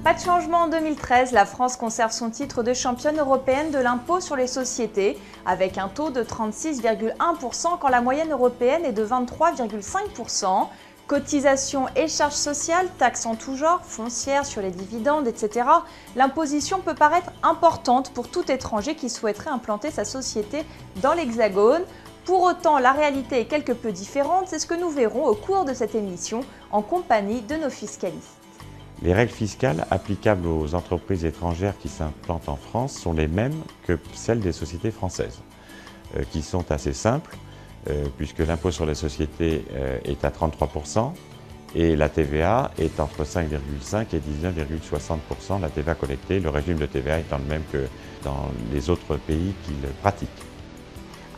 Pas de changement en 2013, la France conserve son titre de championne européenne de l'impôt sur les sociétés, avec un taux de 36,1% quand la moyenne européenne est de 23,5%. Cotisations et charges sociales, taxes en tout genre, foncières sur les dividendes, etc. L'imposition peut paraître importante pour tout étranger qui souhaiterait implanter sa société dans l'Hexagone. Pour autant, la réalité est quelque peu différente, c'est ce que nous verrons au cours de cette émission en compagnie de nos fiscalistes. Les règles fiscales applicables aux entreprises étrangères qui s'implantent en France sont les mêmes que celles des sociétés françaises, qui sont assez simples, puisque l'impôt sur les sociétés est à 33% et la TVA est entre 5,5 et 19,60%, la TVA collectée. Le régime de TVA étant le même que dans les autres pays qui le pratiquent.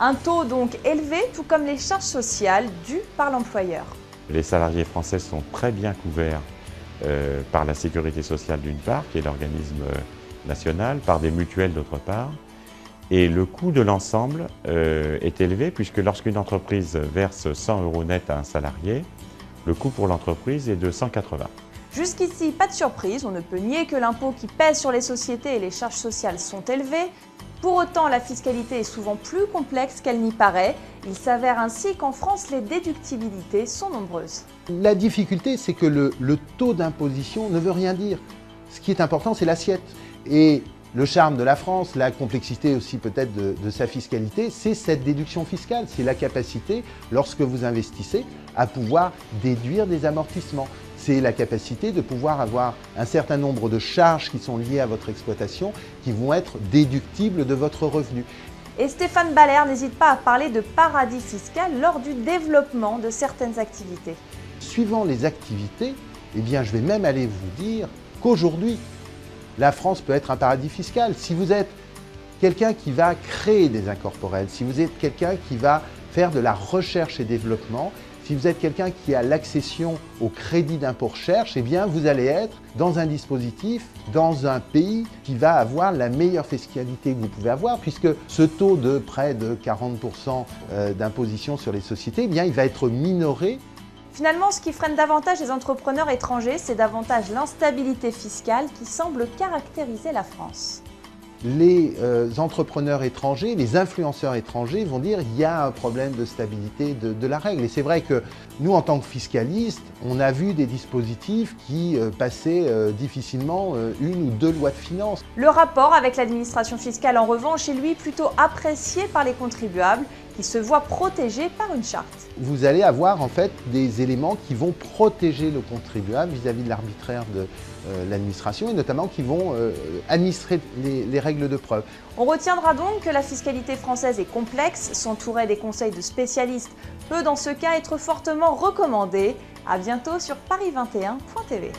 Un taux donc élevé, tout comme les charges sociales dues par l'employeur. Les salariés français sont très bien couverts par la sécurité sociale d'une part, qui est l'organisme national, par des mutuelles d'autre part. Et le coût de l'ensemble est élevé puisque lorsqu'une entreprise verse 100 € net à un salarié, le coût pour l'entreprise est de 180. Jusqu'ici, pas de surprise, on ne peut nier que l'impôt qui pèse sur les sociétés et les charges sociales sont élevées. Pour autant, la fiscalité est souvent plus complexe qu'elle n'y paraît. Il s'avère ainsi qu'en France, les déductibilités sont nombreuses. La difficulté, c'est que le taux d'imposition ne veut rien dire. Ce qui est important, c'est l'assiette. Et le charme de la France, la complexité aussi peut-être de sa fiscalité, c'est cette déduction fiscale. C'est la capacité, lorsque vous investissez, à pouvoir déduire des amortissements. C'est la capacité de pouvoir avoir un certain nombre de charges qui sont liées à votre exploitation qui vont être déductibles de votre revenu. Et Stéphane Baller n'hésite pas à parler de paradis fiscal lors du développement de certaines activités. Suivant les activités, eh bien, je vais même aller vous dire qu'aujourd'hui, la France peut être un paradis fiscal. Si vous êtes quelqu'un qui va créer des incorporels, si vous êtes quelqu'un qui va faire de la recherche et développement, si vous êtes quelqu'un qui a l'accession au crédit d'impôt recherche, eh bien vous allez être dans un dispositif, dans un pays qui va avoir la meilleure fiscalité que vous pouvez avoir, puisque ce taux de près de 40% d'imposition sur les sociétés, eh bien, il va être minoré. Finalement, ce qui freine davantage les entrepreneurs étrangers, c'est davantage l'instabilité fiscale qui semble caractériser la France. Les entrepreneurs étrangers, les influenceurs étrangers vont dire qu'il y a un problème de stabilité de la règle. Et c'est vrai que nous, en tant que fiscalistes, on a vu des dispositifs qui passaient difficilement une ou deux lois de finances. Le rapport avec l'administration fiscale, en revanche, est lui plutôt apprécié par les contribuables qui se voient protégés par une charte. Vous allez avoir en fait des éléments qui vont protéger le contribuable vis-à-vis de l'arbitraire de l'administration et notamment qui vont administrer les règles de preuve. On retiendra donc que la fiscalité française est complexe, s'entourer des conseils de spécialistes peut dans ce cas être fortement recommandé. À bientôt sur paris21.tv.